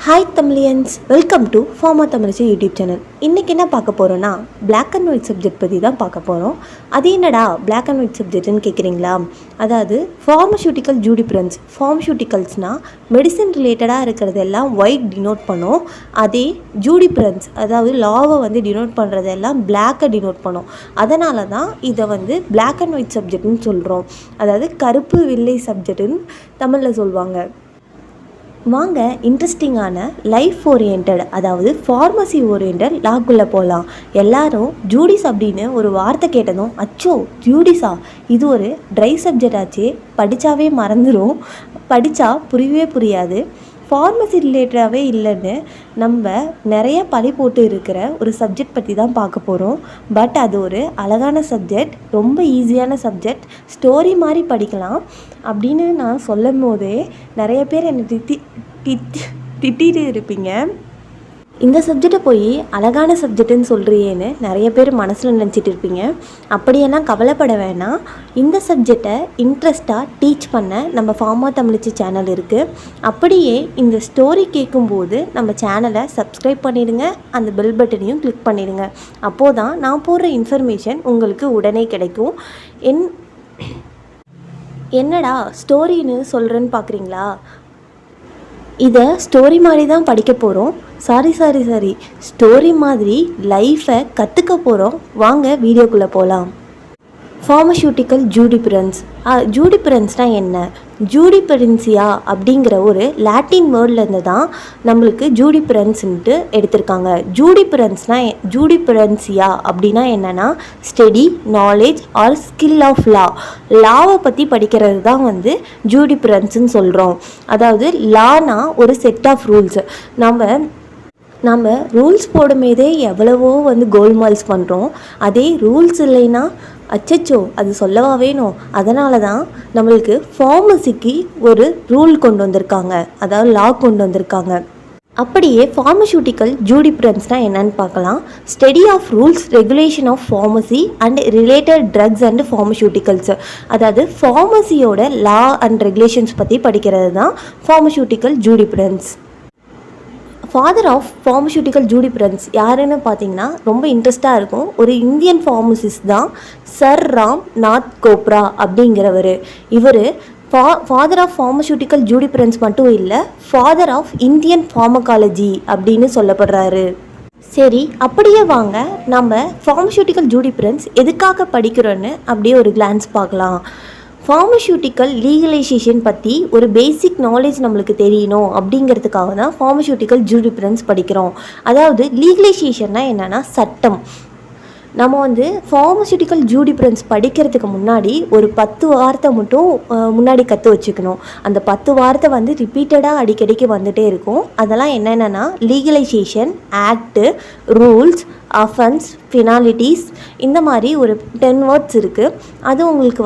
Hi Tamilians, welcome to Thamizhachi YouTube channel. இன்றைக்கி என்ன பார்க்க போகிறோன்னா பிளாக் அண்ட் ஒயிட் சப்ஜெக்ட் பற்றி தான் பார்க்க போகிறோம். அது என்னடா பிளாக் அண்ட் ஒயிட் சப்ஜெக்ட்னு கேட்குறீங்களா? அதாவது ஃபார்மசூட்டிக்கல் ஜூரிஸ்ப்ரூடென்ஸ். ஃபார்மசூட்டிக்கல்ஸ்னால் மெடிசன் ரிலேட்டடாக இருக்கிறதெல்லாம் ஒயிட் டினோட் பண்ணும். அதே ஜூரிஸ்ப்ரூடென்ஸ் அதாவது லாவை டினோட் பண்ணுறதெல்லாம் பிளாக்கை டினோட் பண்ணும். அதனால தான் இதை பிளாக் அண்ட் ஒயிட் சப்ஜெக்ட்னு சொல்கிறோம். அதாவது கருப்பு வெள்ளை சப்ஜெக்ட்டுன்னு தமிழில் சொல்லுவாங்க. வாங்க இன்ட்ரெஸ்டிங்கான லைஃப் ஓரியன்ட் அதாவது ஃபார்மசி ஓரியன்ட் லாக்குள்ளே போகலாம். எல்லாரும் ஜூடிஸ் அப்படின்னு ஒரு வார்த்தை கேட்டதும் அச்சோ ஜூடிஸா, இது ஒரு ட்ரை சப்ஜெக்ட் ஆச்சு, படித்தாவே மறந்துடும், படித்தா புரியவே புரியாது, ஃபார்மசி ரிலேட்டடாகவே இல்லைன்னு நம்ம நிறைய பழி போட்டு இருக்கிற ஒரு சப்ஜெக்ட் பற்றி தான் பார்க்க போகிறோம். பட் அது ஒரு அழகான சப்ஜெக்ட், ரொம்ப ஈஸியான சப்ஜெக்ட், ஸ்டோரி மாதிரி படிக்கலாம் அப்படின்னு நான் சொல்லும் போதே நிறைய பேர் என்னை திட்டிட்டு இருப்பீங்க. இந்த சப்ஜெக்டை போய் அழகான சப்ஜெக்ட்டுன்னு சொல்கிறியேன்னு நிறைய பேர் மனசில் நினச்சிட்டு இருப்பீங்க. அப்படியெல்லாம் கவலைப்பட வேணாம். இந்த சப்ஜெக்டை இன்ட்ரெஸ்ட்டாக டீச் பண்ண நம்ம தமிழச்சி சேனல் இருக்குது. அப்படியே இந்த ஸ்டோரி கேட்கும்போது நம்ம சேனலை சப்ஸ்கிரைப் பண்ணிடுங்க, அந்த பெல் பட்டனையும் கிளிக் பண்ணிடுங்க. அப்போது தான் நான் போடுற இன்ஃபர்மேஷன் உங்களுக்கு உடனே கிடைக்கும். என்னடா ஸ்டோரின்னு சொல்கிறேன்னு பார்க்குறீங்களா? இதை ஸ்டோரி மாதிரி தான் படிக்க போகிறோம். சாரி ஸ்டோரி மாதிரி லைஃப்பை கற்றுக்க போகிறோம். வாங்க வீடியோக்குள்ளே போகலாம். ஃபார்மசூட்டிக்கல் ஜூரிஸ்ப்ரூடென்ஸ்னால் என்ன? ஜூரிஸ்ப்ரூடென்சியா அப்படிங்கிற ஒரு லாட்டின் வேர்ட்லேருந்து தான் நம்மளுக்கு ஜூரிஸ்ப்ரூடென்ஸ்ன்ட்டு எடுத்திருக்காங்க. ஜூரிஸ்ப்ரூடென்சியா அப்படின்னா என்னென்னா study, knowledge or skill of லாவை பற்றி படிக்கிறது தான் ஜூரிஸ்ப்ரூடென்ஸ்ன்னு சொல்கிறோம். அதாவது லானா ஒரு செட் ஆஃப் ரூல்ஸ். நம்ம ரூல்ஸ் போடும்போதே எவ்வளவோ கோல்மால்ஸ் பண்ணுறோம். அதே ரூல்ஸ் இல்லைன்னா அச்சச்சோ அது சொல்லவா வேணும். அதனால தான் நம்மளுக்கு ஃபார்மசிக்கு ஒரு ரூல் கொண்டு வந்திருக்காங்க, அதாவது லா கொண்டு வந்திருக்காங்க. அப்படியே ஃபார்மசூட்டிக்கல் ஜூரிஸ்ப்ரூடென்ஸ்னால் என்னன்னு பார்க்கலாம். Study of rules regulation of pharmacy and related drugs and pharmaceuticals. அதாவது ஃபார்மசியோட லா அண்ட் ரெகுலேஷன்ஸ் பற்றி படிக்கிறது தான் pharmaceutical jurisprudence. Father of pharmaceutical jurisprudence யாருன்னு பார்த்தீங்கன்னா ரொம்ப இன்ட்ரெஸ்டாக இருக்கும். ஒரு இந்தியன் ஃபார்மசிஸ்ட் தான் சர் ராம் நாத் கோப்ரா அப்படிங்கிறவர். இவர் ஃபாதர் ஆஃப் ஃபார்மசூட்டிக்கல் ஜூரிஸ்ப்ரூடென்ஸ் மட்டும் இல்லை, ஃபாதர் ஆஃப் இந்தியன் ஃபார்மகாலஜி அப்படின்னு சொல்லப்படுறாரு. சரி, அப்படியே வாங்க நம்ம ஃபார்மசூட்டிக்கல் ஜூரிஸ்ப்ரூடென்ஸ் எதுக்காக படிக்கிறோன்னு அப்படியே ஒரு கிளான்ஸ் பார்க்கலாம். ஃபார்மசூட்டிக்கல் லீகலைசேஷன் பற்றி ஒரு பேசிக் நாலேஜ் நம்மளுக்கு தெரியணும் அப்படிங்கிறதுக்காக தான் ஃபார்மசூட்டிக்கல் ஜூரிஸ்ப்ரூடென்ஸ் படிக்கிறோம். அதாவது லீகலைசேஷன்னா என்னென்னா சட்டம். நம்ம ஃபார்மசூட்டிக்கல் ஜூரிஸ்ப்ரூடென்ஸ் படிக்கிறதுக்கு முன்னாடி ஒரு 10 வார்த்தை மட்டும் முன்னாடி கற்று வச்சுக்கணும். அந்த 10 வார்த்தை ரிப்பீட்டடாக அடிக்கடிக்கு வந்துகிட்டே இருக்கும். அதெல்லாம் என்னென்னா லீகலைசேஷன், ஆக்டு, ரூல்ஸ், அஃபென்ஸ், பெனாலிட்டிஸ், இந்த மாதிரி ஒரு 10 வேர்ட்ஸ் இருக்குது. அது உங்களுக்கு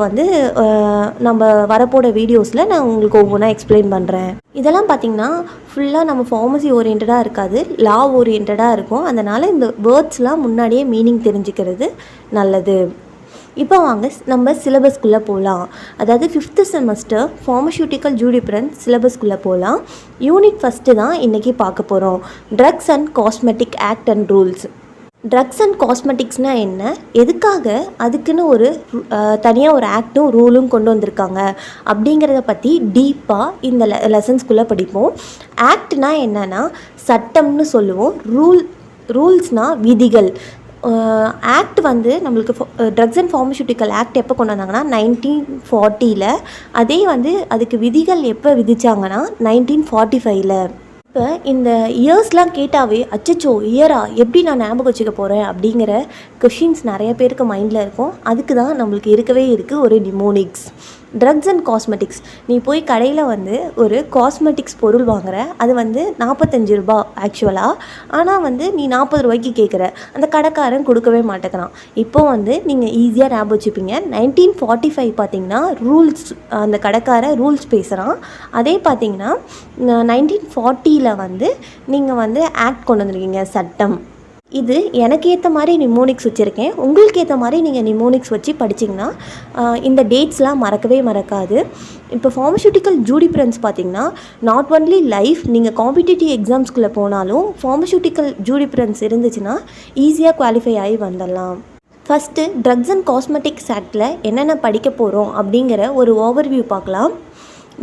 நம்ம வரப்போட வீடியோஸில் நான் உங்களுக்கு ஒவ்வொன்றா எக்ஸ்பிளைன் பண்ணுறேன். இதெல்லாம் பார்த்திங்கன்னா ஃபுல்லாக நம்ம ஃபார்மசி ஓரியன்டாக இருக்காது, லா ஓரியன்டாக இருக்கும். அதனால் இந்த வேர்ட்ஸ்லாம் முன்னாடியே மீனிங் தெரிஞ்சுக்கிறது நல்லது. இப்போ வாங்க நம்ம சிலபஸ்க்குள்ளே போகலாம். அதாவது 5th செமஸ்டர் ஃபார்மசூட்டிக்கல் ஜூரிஸ்ப்ரூடென்ஸ் சிலபஸ்க்குள்ளே போகலாம். யூனிட் 1 தான் இன்றைக்கி பார்க்க போகிறோம். Drugs and cosmetic act and rules. Drugs and காஸ்மெட்டிக்ஸ்னால் என்ன, எதுக்காக அதுக்குன்னு ஒரு தனியாக ஒரு ஆக்டும் ரூலும் கொண்டு வந்திருக்காங்க அப்படிங்கிறத பற்றி டீப்பாக இந்த லெசன்ஸ்குள்ளே படிப்போம். ஆக்ட்னால் என்னென்னா சட்டம்னு சொல்லுவோம். ரூல்ஸ்னால் விதிகள். ஆக்ட் நம்மளுக்கு ட்ரக்ஸ் அண்ட் ஃபார்மசூட்டிக்கல் ஆக்ட் எப்போ கொண்டு வந்தாங்கன்னா 1940. அதே அதுக்கு விதிகள் எப்போ விதிச்சாங்கன்னா 1945. இப்போ இந்த இயர்ஸ்லாம் கேட்டாவே அச்சச்சோ இயரா எப்படி நான் ஞாபகம் வச்சுக்க போகிறேன் அப்படிங்கிற கொஷின்ஸ் நிறைய பேருக்கு மைண்டில் இருக்கும். அதுக்கு தான் நம்மளுக்கு இருக்கவே இருக்குது ஒரு நிமோனிக்ஸ். Drugs and cosmetics. நீ போய் கடையில் ஒரு காஸ்மெட்டிக்ஸ் பொருள் வாங்குற, அது 45 ரூபா ஆக்சுவலாக. ஆனால் நீ 40 ரூபாய்க்கு கேட்குற, அந்த கடைக்காரன் கொடுக்கவே மாட்டேங்கிறான். இப்போ நீங்கள் ஈஸியாக ஞாபகம் வச்சுப்பீங்க. 1945 பார்த்தீங்கன்னா ரூல்ஸ், அந்த கடைக்காரன் ரூல்ஸ் பேசுகிறான். அதே பார்த்தீங்கன்னா 1940 நீங்கள் ஆக்ட் கொண்டு வந்திருக்கீங்க, சட்டம். இது எனக்கு ஏற்ற மாதிரி நிமோனிக்ஸ் வச்சுருக்கேன். உங்களுக்கு ஏற்ற மாதிரி நீங்கள் நிமோனிக்ஸ் வச்சு படிச்சிங்கன்னா இந்த டேட்ஸ்லாம் மறக்கவே மறக்காது. இப்போ ஃபார்மசூட்டிக்கல் ஜூரிப்ரன்ஸ் பார்த்திங்கன்னா நாட் ஒன்லி லைஃப், நீங்கள் காம்படிட்டிவ் எக்ஸாம்ஸ்குள்ளே போனாலும் ஃபார்மசூட்டிக்கல் ஜூரிப்ரன்ஸ் இருந்துச்சுன்னா ஈஸியாக குவாலிஃபை ஆகி வந்துடலாம். ஃபஸ்ட்டு ட்ரக்ஸ் அண்ட் காஸ்மெட்டிக்ஸ் ஆக்டில் என்னென்ன படிக்க போகிறோம் அப்படிங்கிற ஒரு ஓவர்வியூ பார்க்கலாம்.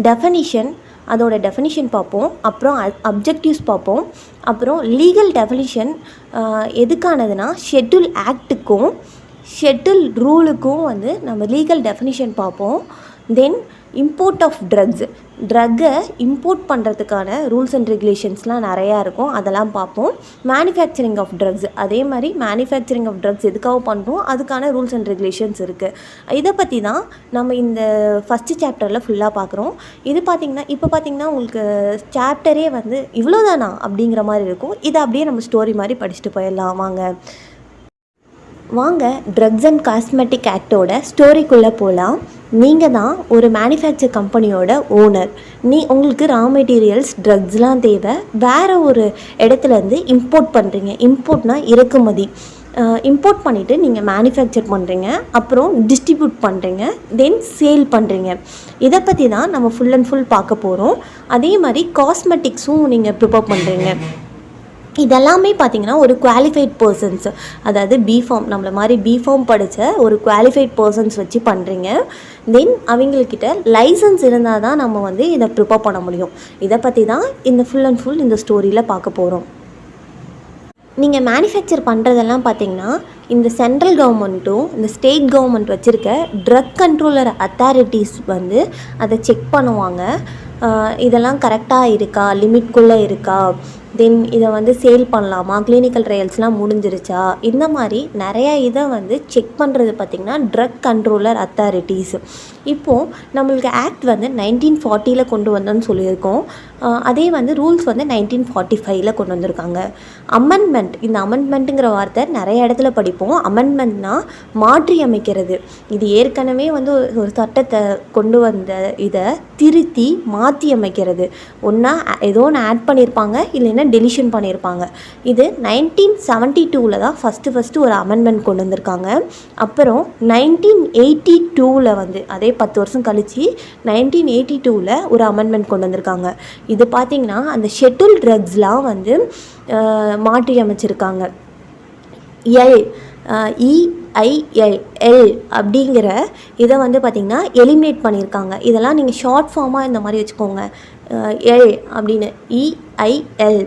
டெஃபனிஷன், அதோட டெஃபினிஷன் பார்ப்போம். அப்புறம் அப்ஜெக்டிவ்ஸ் பார்ப்போம். அப்புறம் லீகல் டெஃபினிஷன் எதுக்கானதுன்னா ஷெட்யூல் ஆக்ட்டுக்கும் ஷெட்யூல் ரூலுக்கும் வந்து நம்ம லீகல் டெஃபினிஷன் பார்ப்போம். தென் இம்போர்ட் ஆஃப் ட்ரக்கை இம்போர்ட் பண்ணுறதுக்கான ரூல்ஸ் அண்ட் ரெகுலேஷன்ஸ்லாம் நிறையா இருக்கும், அதெல்லாம் பார்ப்போம். மேனுஃபேக்சரிங் ஆஃப் ட்ரக்ஸ், அதே மாதிரி மேனுஃபேக்சரிங் ஆஃப் ட்ரக்ஸ் எதுக்காக பண்ணுறோம் அதுக்கான ரூல்ஸ் அண்ட் ரெகுலேஷன்ஸ் இருக்குது. இதை பற்றி தான் நம்ம இந்த ஃபஸ்ட்டு சாப்டரில் ஃபுல்லாக பார்க்குறோம். இது பார்த்திங்கன்னா இப்போ பார்த்திங்கன்னா உங்களுக்கு சாப்டரே வந்து இவ்வளோதானா அப்படிங்கிற மாதிரி இருக்கும். இதை அப்படியே நம்ம ஸ்டோரி மாதிரி படிச்சுட்டு போயிடலாம். வாங்க ட்ரக்ஸ் அண்ட் காஸ்மெட்டிக் ஆக்டோட ஸ்டோரிக்குள்ளே போகலாம். நீங்கள் தான் ஒரு மேனுஃபேக்சர் கம்பெனியோட ஓனர். உங்களுக்கு ரா மெட்டீரியல்ஸ் ட்ரக்ஸ்லாம் தேவை, வேறு ஒரு இடத்துலேருந்து இம்போர்ட் பண்ணுறீங்க. இம்போர்ட்னால் இறக்குமதி. இம்போர்ட் பண்ணிவிட்டு நீங்கள் மேனுஃபேக்சர் பண்ணுறீங்க, அப்புறம் டிஸ்ட்ரிபியூட் பண்ணுறீங்க, தென் சேல் பண்ணுறீங்க. இதை பற்றி தான் நம்ம ஃபுல் அண்ட் ஃபுல் பார்க்க போகிறோம். அதே மாதிரி காஸ்மெட்டிக்ஸும் நீங்கள் ப்ரிப்பேர் பண்ணுறீங்க. இதெல்லாமே பார்த்திங்கன்னா ஒரு குவாலிஃபைட் பர்சன்ஸ், அதாவது bpharm, நம்மள மாதிரி bpharm படித்த ஒரு குவாலிஃபைட் பர்சன்ஸ் வச்சு பண்ணுறீங்க. தென் அவங்கக்கிட்ட லைசன்ஸ் இருந்தால் தான் நம்ம வந்து இதை ப்ரிப்பேர் பண்ண முடியும். இதை பற்றி தான் இந்த ஃபுல் அண்ட் ஃபுல் இந்த ஸ்டோரியில் பார்க்க போகிறோம். நீங்கள் மேனுஃபேக்சர் பண்ணுறதெல்லாம் பார்த்திங்கன்னா இந்த சென்ட்ரல் கவர்மெண்ட்டும் இந்த ஸ்டேட் கவர்மெண்ட் வச்சுருக்க ட்ரக் கண்ட்ரோலர் அத்தாரிட்டிஸ் வந்து அதை செக் பண்ணுவாங்க. இதெல்லாம் கரெக்டாக இருக்கா, லிமிட்குள்ளே இருக்கா, தென் இதை வந்து சேல் பண்ணலாமா, கிளினிக்கல் ட்ரையல்ஸ்லாம் முடிஞ்சிருச்சா, இந்த மாதிரி நிறையா இதை வந்து செக் பண்ணுறது பார்த்திங்கன்னா ட்ரக் கண்ட்ரோலர் அத்தாரிட்டிஸ். இப்போது நம்மளுக்கு ஆக்ட் வந்து 1940 கொண்டு வந்தோன்னு சொல்லியிருக்கோம். அதே வந்து ரூல்ஸ் வந்து 1945 கொண்டு வந்திருக்காங்க. அமெண்ட்மெண்ட், இந்த அமெண்ட்மெண்ட்டுங்கிற வார்த்தை நிறைய இடத்துல படிப்போம். அமெண்ட்மெண்ட்னா மாற்றி அமைக்கிறது. இது ஏற்கனவே வந்து ஒரு சட்டத்தை கொண்டு வந்த இதை திருத்தி மாற்றி அமைக்கிறது. ஒன்றா ஏதோ ஒன்று ஆட் பண்ணியிருப்பாங்க, இல்லைன்னா டெலிஷன் பண்ணியிருப்பாங்க. இது 1972 தான் ஃபஸ்ட்டு ஒரு அமெண்ட்மெண்ட் கொண்டு வந்திருக்காங்க. அப்புறம் 1982 வந்து அதே 10 வருஷம் கழித்து 1982 ஒரு அமெண்ட்மெண்ட் கொண்டு வந்திருக்காங்க. இது பார்த்திங்கன்னா அந்த ஷெட்யூல் ட்ரக்ஸ்லாம் வந்து மாற்றி அமைச்சிருக்காங்க. EIL அப்படிங்கிற இதை வந்து பார்த்திங்கன்னா எலிமினேட் பண்ணியிருக்காங்க. இதெல்லாம் நீங்கள் ஷார்ட் ஃபார்மாக இந்த மாதிரி வச்சுக்கோங்க. எல் அப்படின்னு EIL.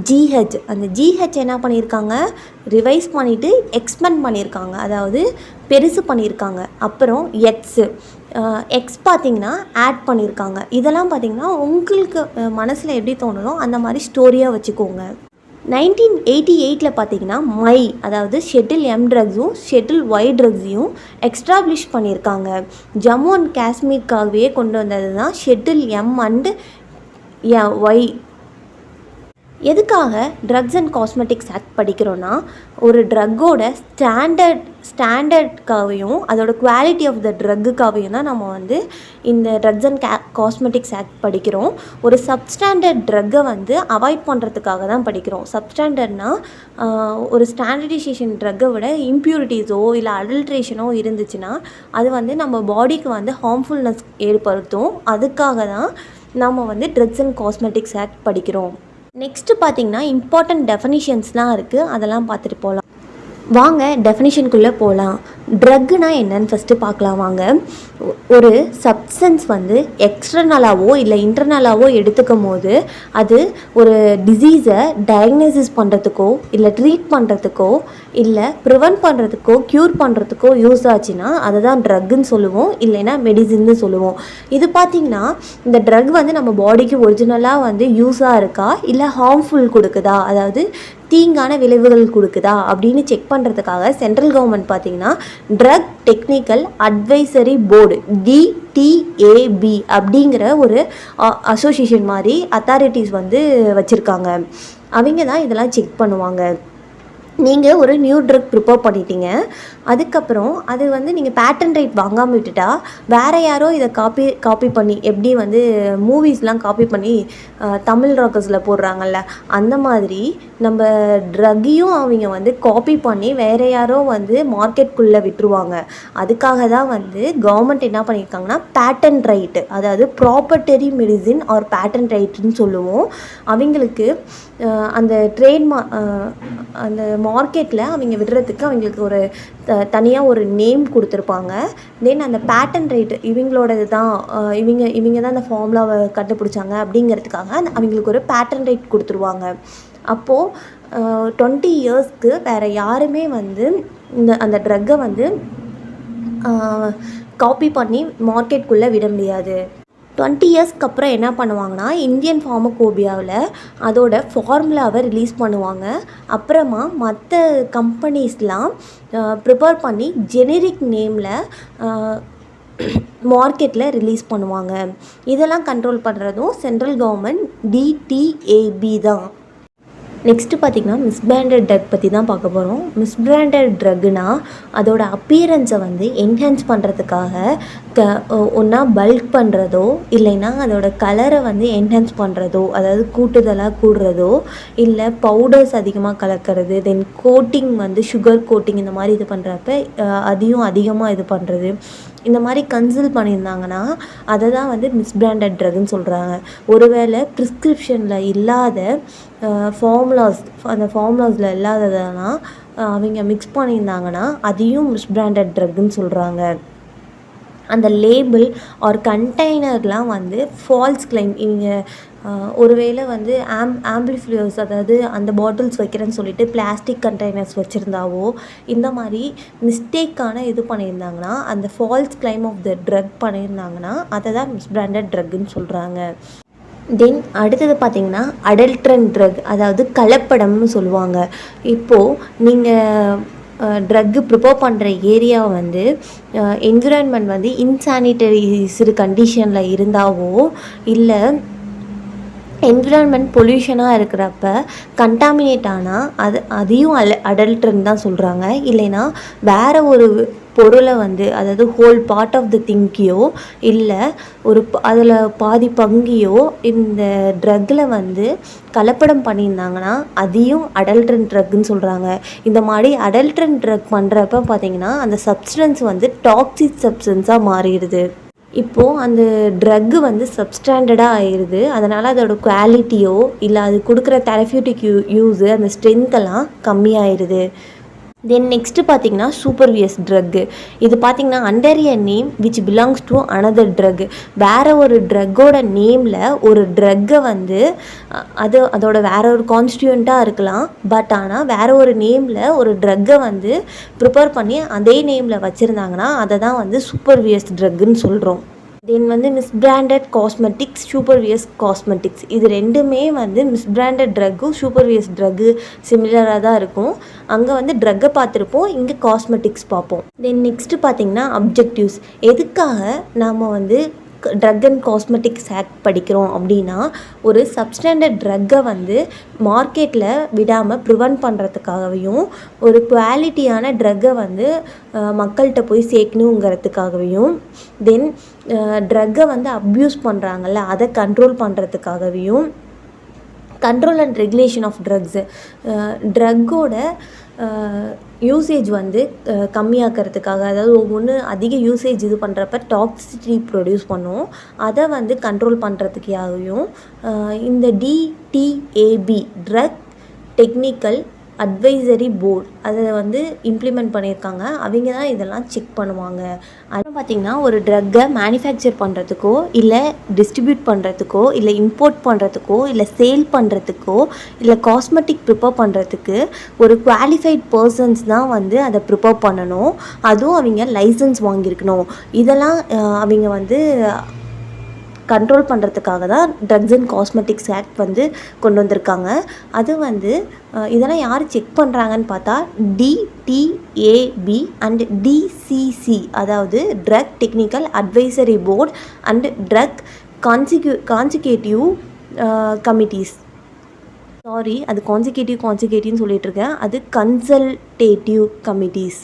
GH, அந்த GH என்ன பண்ணியிருக்காங்க, ரிவைஸ் பண்ணிவிட்டு எக்ஸ்பெண்ட் பண்ணியிருக்காங்க, அதாவது பெருசு பண்ணியிருக்காங்க. அப்புறம் எக்ஸ் பார்த்திங்கன்னா ஆட் பண்ணியிருக்காங்க. இதெல்லாம் பார்த்திங்கன்னா உங்களுக்கு மனசில் எப்படி தோணுதோ அந்த மாதிரி ஸ்டோரியாக வச்சுக்கோங்க. 1988 பார்த்திங்கன்னா அதாவது ஷெட்யூல் M ட்ரக்ஸும் ஷெட்யூல் Y ட்ரக்ஸையும் எக்ஸ்டாப்ளிஷ் பண்ணியிருக்காங்க. ஜம்மு அண்ட் காஷ்மீருக்காகவே கொண்டு வந்தது தான் ஷெட்யூல் M அண்ட் Y. எதுக்காக ட்ரக்ஸ் அண்ட் காஸ்மெட்டிக்ஸ் ஆக்ட் படிக்கிறோன்னா ஒரு ட்ரக்கோட ஸ்டாண்டர்ட்காகவும் அதோட குவாலிட்டி ஆஃப் த ட்ரக்குக்காகவும் தான் நம்ம வந்து இந்த ட்ரக்ஸ் அண்ட் காஸ்மெட்டிக்ஸ் ஆக்ட் படிக்கிறோம். ஒரு சப்ஸ்டாண்டர்ட் ட்ரக்கை வந்து அவாய்ட் பண்ணுறதுக்காக தான் படிக்கிறோம். சப்ஸ்டாண்டர்ட்னால் ஒரு ஸ்டாண்டர்டைசேஷன் ட்ரக்கை விட இம்ப்யூரிட்டிஸோ இல்லை அடல்ட்ரேஷனோ இருந்துச்சுன்னா அது வந்து நம்ம பாடிக்கு வந்து ஹார்ம்ஃபுல்னஸ் ஏற்படுத்தும். அதுக்காக தான் நம்ம வந்து ட்ரக்ஸ் அண்ட் காஸ்மெட்டிக்ஸ் ஆக்ட் படிக்கிறோம். நெக்ஸ்ட்டு பார்த்திங்கன்னா இம்பார்ட்டண்ட் டெஃபினிஷன்ஸ்லாம் இருக்குது, அதெல்லாம் பார்த்துட்டு போகலாம். வாங்க டெஃபினிஷனுக்குள்ளே போகலாம். ட்ரக்குனா என்னன்னு ஃபஸ்ட்டு பார்க்கலாம் வாங்க. ஒரு சப்ஸ்டன்ஸ் வந்து எக்ஸ்டர்னலாகவோ இல்லை இன்டர்னலாகவோ எடுத்துக்கும் போது அது ஒரு டிசீஸை டயக்னோசிஸ் பண்ணுறதுக்கோ இல்லை ட்ரீட் பண்ணுறதுக்கோ இல்லை ப்ரிவென்ட் பண்ணுறதுக்கோ க்யூர் பண்ணுறதுக்கோ யூஸ் ஆச்சுன்னா அதை தான் ட்ரக்குன்னு சொல்லுவோம், இல்லைன்னா மெடிசின்னு சொல்லுவோம். இது பார்த்திங்கன்னா இந்த ட்ரக் வந்து நம்ம பாடிக்கு ஒரிஜினலாக வந்து யூஸாக இருக்கா இல்லை ஹார்ம்ஃபுல் கொடுக்குதா, அதாவது தீங்கான விளைவுகள் கொடுக்குதா அப்படின்னு செக் பண்ணுறதுக்காக சென்ட்ரல் கவர்மெண்ட் பார்த்திங்கன்னா drug technical advisory board DTAB அப்படிங்கிற ஒரு அசோசியேஷன் மாதிரி அத்தாரிட்டிஸ் வந்து வச்சுருக்காங்க. அவங்க தான் இதெல்லாம் செக் பண்ணுவாங்க. நீங்கள் ஒரு நியூ ட்ரக் ப்ரிப்பேர் பண்ணிட்டீங்க, அதுக்கப்புறம் அது வந்து நீங்கள் பேட்டன் ரைட் வாங்காமல் விட்டுட்டா வேறு யாரோ இதை காப்பி பண்ணி, எப்படி வந்து மூவிஸ்லாம் காப்பி பண்ணி தமிழ் ராக்கர்ஸில் போடுறாங்கல்ல, அந்த மாதிரி நம்ம ட்ரக்கையும் அவங்க வந்து காப்பி பண்ணி வேறு யாரோ வந்து மார்க்கெட்டுக்குள்ளே விட்டுருவாங்க. அதுக்காக தான் வந்து கவர்மெண்ட் என்ன பண்ணியிருக்காங்கன்னா பேட்டன் ரைட்டு, அதாவது ப்ராப்பர்ட்டரி மெடிசின் ஆர் பேட்டன் ரைட்டுன்னு சொல்லுவோம். அவங்களுக்கு அந்த அந்த மார்க்கெட்டில் அவங்க விடுறதுக்கு அவங்களுக்கு ஒரு தனியாக ஒரு நேம் கொடுத்துருப்பாங்க. தென் அந்த பேட்டன் ரைட்டு இவங்களோடது தான், இவங்க தான் அந்த ஃபார்முலாவை கண்டுபிடிச்சாங்க அப்படிங்கிறதுக்காக அவங்களுக்கு ஒரு பேட்டன் ரைட் கொடுத்துருவாங்க. அப்போது 20 இயர்ஸ்க்கு வேறு யாருமே வந்து அந்த ட்ரக்கை வந்து காப்பி பண்ணி மார்க்கெட்டுக்குள்ளே விட முடியாது. 20 இயர்ஸ்க்கு அப்புறம் என்ன பண்ணுவாங்கன்னா இந்தியன் ஃபார்மகோபியாவில் அதோட ஃபார்முலாவை ரிலீஸ் பண்ணுவாங்க. அப்புறமா மற்ற கம்பெனிஸ்லாம் ப்ரிப்பேர் பண்ணி ஜெனரிக் நேமில் மார்க்கெட்டில் ரிலீஸ் பண்ணுவாங்க. இதெல்லாம் கண்ட்ரோல் பண்ணுறதும் சென்ட்ரல் கவர்மெண்ட் DTAB தான். நெக்ஸ்ட்டு பார்த்திங்கன்னா மிஸ்பிராண்டட் ட்ரக் பற்றி தான் பார்க்க போகிறோம். மிஸ்பிராண்டட் ட்ரக்குனால் அதோட அப்பியரன்ஸை வந்து என்ஹான்ஸ் பண்ணுறதுக்காக ஒன்றா பல்க் பண்ணுறதோ இல்லைன்னா அதோட கலரை வந்து என்ஹான்ஸ் பண்ணுறதோ, அதாவது கூட்டுதலாக கூடுறதோ, இல்லை பவுடர்ஸ் அதிகமாக கலக்கிறது, தென் கோட்டிங் வந்து சுகர் கோட்டிங் இந்த மாதிரி இது பண்ணுறப்ப அதையும் அதிகமாக இது பண்ணுறது, இந்த மாதிரி கன்சல்ட் பண்ணியிருந்தாங்கன்னா அதை தான் வந்து மிஸ்பிராண்டட் ட்ரக்குன்னு சொல்கிறாங்க. ஒருவேளை ப்ரிஸ்கிரிப்ஷனில் இல்லாத அந்த ஃபார்முலாஸில் இல்லாததெல்லாம் அவங்க மிக்ஸ் பண்ணியிருந்தாங்கன்னா அதையும் மிஸ்பிராண்டட் ட்ரக்குன்னு சொல்கிறாங்க. அந்த லேபிள் ஆர் கண்டெய்னர்லாம் வந்து ஃபால்ஸ் கிளைம், இவங்க ஒருவேளை வந்து ஆம்பிளிஃபையர்ஸ், அதாவது அந்த பாட்டில்ஸ் வைக்கிறேன்னு சொல்லிட்டு பிளாஸ்டிக் கண்டெய்னர்ஸ் வச்சுருந்தாவோ இந்த மாதிரி மிஸ்டேக்கான இது பண்ணியிருந்தாங்கன்னா, அந்த false claim of the drug பண்ணியிருந்தாங்கன்னா அதை தான் மிஸ்பிராண்டட் ட்ரக்குன்னு சொல்கிறாங்க. தென் அடுத்தது பார்த்திங்கன்னா அடல்ட்ரன்ட் ட்ரக், அதாவது கலப்படம்னு சொல்லுவாங்க. இப்போது நீங்கள் ட்ரக்கு ப்ரிப்பேர் பண்ணுற ஏரியா வந்து என்விரான்மெண்ட் வந்து இன்சானிட்டரி கண்டிஷனில் இருந்தாவோ இல்லை என்விரான்மெண்ட் பொல்யூஷனாக இருக்கிறப்ப கண்டாமினேட் ஆனால் அதையும் அடல்ட்ரன் தான் சொல்கிறாங்க. இல்லைன்னா வேறு ஒரு பொருளை வந்து, அதாவது ஹோல் பார்ட் ஆஃப் த திங்கையோ இல்லை அதில் பாதி பங்கியோ இந்த ட்ரக்கில் வந்து கலப்படம் பண்ணியிருந்தாங்கன்னா அதையும் அடல்ட்ரன் ட்ரக்குன்னு சொல்கிறாங்க. இந்த மாதிரி அடல்ட்ரன் ட்ரக் பண்ணுறப்ப பார்த்திங்கன்னா அந்த சப்ஸ்டன்ஸ் வந்து டாக்ஸிக் சப்ஸ்டன்ஸாக மாறிடுது. இப்போது அந்த ட்ரக்கு வந்து சப்ஸ்டாண்டர்டாக ஆயிடுது. அதனால் அதோட குவாலிட்டியோ இல்லை அது கொடுக்குற தெரப்யூட்டிக் யூஸு அந்த ஸ்ட்ரென்த்தெல்லாம் கம்மியாயிடுது. தென் நெக்ஸ்ட்டு பார்த்திங்கன்னா சூப்பர்வியஸ் ட்ரக்கு. இது பார்த்திங்கன்னா under a name which belongs to another drug. வேறு ஒரு ட்ரக்கோட நேமில் ஒரு ட்ரக்கை வந்து அதோட வேற ஒரு கான்ஸ்டியூண்ட்டாக இருக்கலாம், பட் ஆனால் வேறு ஒரு நேமில் ஒரு ட்ரக்கை வந்து ப்ரிப்பேர் பண்ணி அதே நேமில் வச்சுருந்தாங்கன்னா அதை தான் வந்து சூப்பர்வியஸ் ட்ரக்குன்னு சொல்கிறோம். தென் வந்து மிஸ்பிராண்டட் காஸ்மெட்டிக்ஸ், சூப்பர்வியஸ் காஸ்மெட்டிக்ஸ், இது ரெண்டுமே வந்து மிஸ்பிராண்டட் ட்ரக்கும் சூப்பர்வியஸ் ட்ரக்கு சிமிலராக தான் இருக்கும். அங்கே வந்து ட்ரக்கை பார்த்துருப்போம், இங்கே காஸ்மெட்டிக்ஸ் பார்ப்போம். தென் நெக்ஸ்ட்டு பார்த்திங்கன்னா அப்ஜெக்டிவ்ஸ். எதுக்காக நாம் வந்து ட்ரக் அண்ட் காஸ்மெட்டிக்ஸ் ஆக்ட் படிக்கிறோம் அப்படின்னா, ஒரு சப்ஸ்டாண்டர்ட் ட்ரக்கை வந்து மார்க்கெட்டில் விடாமல் ப்ரிவென்ட் பண்ணுறதுக்காகவும், ஒரு குவாலிட்டியான ட்ரக்கை வந்து மக்கள்கிட்ட போய் சேர்க்கணுங்கிறதுக்காகவும், தென் ட்ரக்கை வந்து அப்யூஸ் பண்ணுறாங்கல்ல அதை கண்ட்ரோல் பண்ணுறதுக்காகவும், control and regulation of drugs, ட்ரக்கோட யூசேஜ் வந்து கம்மியாக்கிறதுக்காக, அதாவது ஒவ்வொன்று அதிக யூசேஜ் இது பண்ணுறப்ப டாக்ஸிசிட்டி ப்ரொடியூஸ் பண்ணும், அதை வந்து கண்ட்ரோல் பண்ணுறதுக்காகவும் இந்த DTAB drug technical advisory board அதை வந்து இம்ப்ளிமெண்ட் பண்ணியிருக்காங்க. அவங்க தான் இதெல்லாம் செக் பண்ணுவாங்க. அப்புறம் பார்த்திங்கன்னா ஒரு ட்ரக்கை மேனுஃபேக்சர் பண்ணுறதுக்கோ இல்லை டிஸ்ட்ரிபியூட் பண்ணுறதுக்கோ இல்லை இம்போர்ட் பண்ணுறதுக்கோ இல்லை சேல் பண்ணுறதுக்கோ இல்லை காஸ்மெட்டிக் ப்ரிப்பேர் பண்ணுறதுக்கு ஒரு குவாலிஃபைட் பர்சன்ஸ் தான் வந்து அதை ப்ரிப்பேர் பண்ணணும். அதுவும் அவங்க லைசன்ஸ் வாங்கியிருக்கணும். இதெல்லாம் அவங்க வந்து கண்ட்ரோல் பண்ணுறதுக்காக தான் ட்ரக்ஸ் அண்ட் காஸ்மெட்டிக்ஸ் ஆக்ட் வந்து கொண்டு வந்திருக்காங்க. அது வந்து இதெல்லாம் யார் செக் பண்ணுறாங்கன்னு பார்த்தா DTAB அண்ட் DCC, அதாவது drug technical advisory board and drug consultative committees. Sorry, அது கான்சிகேட்டிவ்னு சொல்லிகிட்ருக்கேன். அது கன்சல்டேட்டிவ் கமிட்டிஸ்.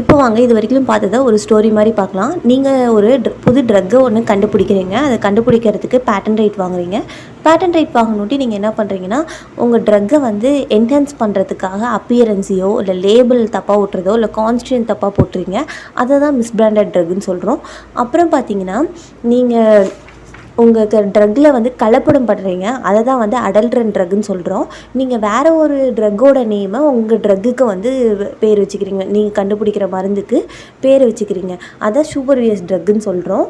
இப்போ வாங்க இது வரைக்கும் பார்த்ததை ஒரு ஸ்டோரி மாதிரி பார்க்கலாம். நீங்கள் ஒரு புது ட்ரக்கை ஒன்று கண்டுபிடிக்கிறீங்க. அதை கண்டுபிடிக்கிறதுக்கு பேட்டன் ரைட் வாங்குறீங்க. பேட்டன் ரைட் வாங்கணுட்டி நீங்கள் என்ன பண்ணுறீங்கன்னா, உங்கள் ட்ரக்கை வந்து என்ஹான்ஸ் பண்ணுறதுக்காக அப்பியரன்ஸையோ இல்லை லேபிள் தப்பாக ஓட்டுறதோ இல்லை கான்ஸ்டியூன்ட் தப்பாக போட்டுறீங்க. அதை தான் மிஸ்பிராண்டட் ட்ரக்குன்னு சொல்கிறோம். அப்புறம் பார்த்தீங்கன்னா, நீங்கள் உங்கள் ட்ரக்கில் வந்து கலப்படம் பண்ணுறீங்க. அதை தான் வந்து அடல்ட்ரன் ட்ரக்குன்னு சொல்கிறோம். நீங்கள் வேறு ஒரு ட்ரக்கோட நேமை உங்கள் ட்ரக்குக்கு வந்து பேர் வச்சுக்கிறீங்க. நீங்கள் கண்டுபிடிக்கிற மருந்துக்கு பேர் வச்சுக்கிறீங்க. அதை சூப்பர்வியஸ் ட்ரக்குன்னு சொல்கிறோம்.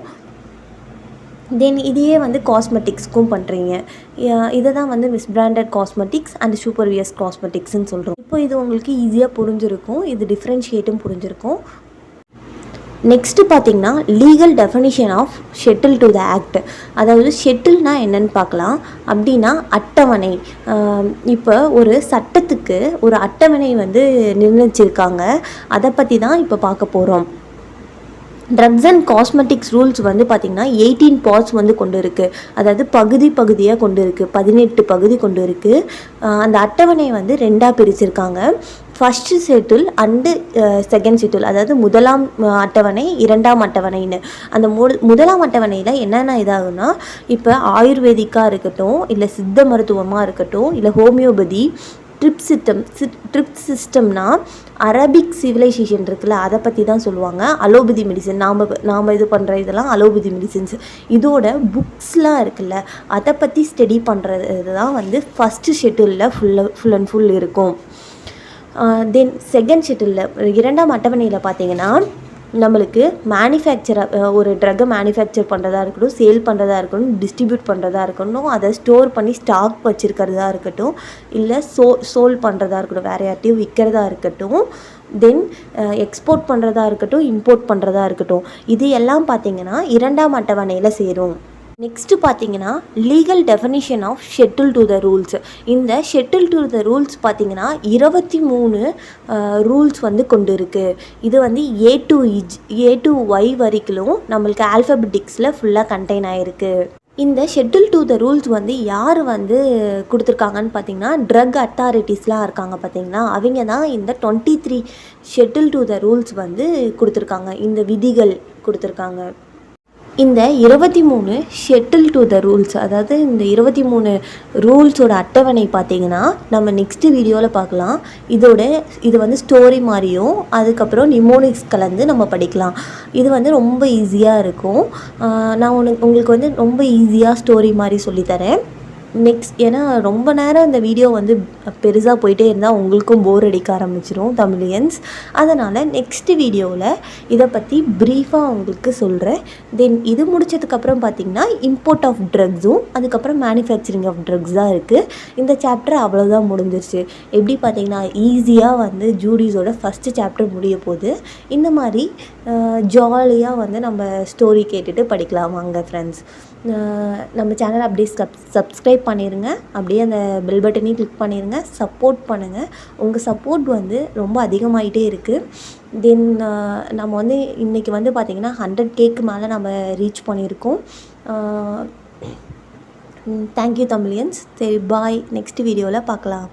தென் இதையே வந்து காஸ்மெட்டிக்ஸ்க்கும் பண்ணுறீங்க. இதை தான் வந்து மிஸ்பிராண்டட் காஸ்மெட்டிக்ஸ் அண்ட் சூப்பர்வியஸ் காஸ்மெட்டிக்ஸ்ன்னு சொல்கிறோம். இப்போ இது உங்களுக்கு ஈஸியாக புரிஞ்சிருக்கும். இது டிஃப்ரென்ஷியேட்டும் புரிஞ்சிருக்கும். நெக்ஸ்ட்டு பார்த்திங்கன்னா, legal definition of schedule to the act. அதாவது ஷெட்டில்னால் என்னென்னு பார்க்கலாம். அப்படின்னா அட்டவணை. இப்போ ஒரு சட்டத்துக்கு ஒரு அட்டவணை வந்து நிர்ணயிச்சிருக்காங்க. அதை பற்றி தான் இப்போ பார்க்க போகிறோம். ட்ரக்ஸ் அண்ட் காஸ்மெட்டிக்ஸ் ரூல்ஸ் வந்து பார்த்திங்கன்னா 18 பார்ட்ஸ் வந்து கொண்டு இருக்குது. அதாவது பகுதியாக கொண்டு இருக்குது. 18 பகுதி கொண்டு இருக்குது. அந்த அட்டவணை வந்து 2ஆக பிரிச்சிருக்காங்க. First shuttle and second shuttle. அதாவது முதலாம் அட்டவணை, இரண்டாம் அட்டவணைன்னு. அந்த முதலாம் அட்டவணையில் என்னென்ன இதாகுன்னா, இப்போ ஆயுர்வேதிக்காக இருக்கட்டும், இல்லை சித்த மருத்துவமாக இருக்கட்டும், இல்லை ஹோமியோபதி, ட்ரிப்ஸ் சிஸ்டம்னா அரபிக் சிவிலைசேஷன் இருக்குல்ல, அதை பற்றி தான் சொல்லுவாங்க. அலோபதி மெடிசன், நாம் இது பண்ணுற இதெல்லாம் அலோபதி மெடிசன்ஸ். இதோட புக்ஸ்லாம் இருக்குல்ல, அதை பற்றி ஸ்டடி பண்ணுறது தான் வந்து ஃபஸ்ட்டு ஷெட்டிலில் ஃபுல் அண்ட் ஃபுல் இருக்கும். தென் செகண்ட் ஷெட்டிலில், இரண்டாம் அட்டவணையில் பார்த்தீங்கன்னா, நம்மளுக்கு ஒரு ட்ரக்கை மேனுஃபேக்சர் பண்ணுறதா இருக்கட்டும், சேல் பண்ணுறதா இருக்கட்டும், டிஸ்ட்ரிபியூட் பண்ணுறதா இருக்கட்டும், அதை ஸ்டோர் பண்ணி ஸ்டாக் வச்சுருக்கிறதா இருக்கட்டும், இல்லை சோல் பண்ணுறதா இருக்கட்டும், வேறு யார்ட்டையும் விற்கிறதா இருக்கட்டும், தென் எக்ஸ்போர்ட் பண்ணுறதா இருக்கட்டும், இம்போர்ட் பண்ணுறதா இருக்கட்டும், இது எல்லாம் பார்த்திங்கன்னா இரண்டாம் அட்டவணையில் சேரும். நெக்ஸ்ட்டு பார்த்தீங்கன்னா, legal definition of schedule to the rules. இந்த ஷெட்டில் டு த ரூல்ஸ் பார்த்தீங்கன்னா 23 ரூல்ஸ் வந்து கொண்டு இருக்குது. இது வந்து ஏ டு ஒய் வரைக்கும் நம்மளுக்கு ஆல்ஃபபெட்டிக்ஸில் ஃபுல்லாக கண்டெயின் ஆகிருக்கு. இந்த ஷெட்டில் டு த ரூல்ஸ் வந்து யார் வந்து கொடுத்துருக்காங்கன்னு பார்த்தீங்கன்னா, ட்ரக் அத்தாரிட்டிஸ்லாம் இருக்காங்க பார்த்தீங்கன்னா, அவங்க தான் இந்த 23 ஷெட்டில் டு த ரூல்ஸ் வந்து கொடுத்துருக்காங்க. இந்த விதிகள் கொடுத்துருக்காங்க. இந்த 23 ஷெட்டில் டு த ரூல்ஸ், அதாவது இந்த 23 ரூல்ஸோட அட்டவணை பார்த்திங்கன்னா நம்ம நெக்ஸ்ட்டு வீடியோவில் பார்க்கலாம். இது வந்து ஸ்டோரி மாதிரியும் அதுக்கப்புறம் நிமோனிக்ஸ் கலந்து நம்ம படிக்கலாம். இது வந்து ரொம்ப ஈஸியாக இருக்கும். நான் உங்களுக்கு வந்து ரொம்ப ஈஸியாக ஸ்டோரி மாதிரி சொல்லித்தரேன். ஏன்னா ரொம்ப நேரம் இந்த வீடியோ வந்து பெருசாக போயிட்டே இருந்தால் உங்களுக்கும் போர் அடிக்க ஆரம்பிச்சிடும் தமிழியன்ஸ். அதனால் நெக்ஸ்ட்டு வீடியோவில் இதை பற்றி ப்ரீஃபாக உங்களுக்கு சொல்கிறேன். தென் இது முடித்ததுக்கப்புறம் பார்த்திங்கன்னா இம்போர்ட் ஆஃப் ட்ரக்ஸும் அதுக்கப்புறம் மேனுஃபேக்சரிங் ஆஃப் ட்ரக்ஸ் தான் இருக்குது. இந்த சாப்டர் அவ்வளோதான் முடிஞ்சிருச்சு. எப்படி பார்த்திங்கன்னா ஈஸியாக வந்து ஜூரிஸோட ஃபஸ்ட்டு சாப்டர் முடிய போகுது. இந்த மாதிரி ஜாலியாக வந்து நம்ம ஸ்டோரி கேட்டுட்டு படிக்கலாம் வாங்க ஃப்ரெண்ட்ஸ். நம்ம சேனலை அப்படியே சப்ஸ்கிரைப் பண்ணிடுங்க. அப்படியே அந்த பெல் பட்டனையும் கிளிக் பண்ணிடுங்க. சப்போர்ட் பண்ணுங்கள். உங்கள் சப்போர்ட் வந்து ரொம்ப அதிகமாகிட்டே இருக்குது. தென் நம்ம வந்து இன்றைக்கி வந்து பார்த்திங்கன்னா 100Kக்கு மேலே நம்ம ரீச் பண்ணியிருக்கோம். Thank you Tamilians. சரி, பாய். நெக்ஸ்ட் வீடியோவில் பார்க்கலாம்.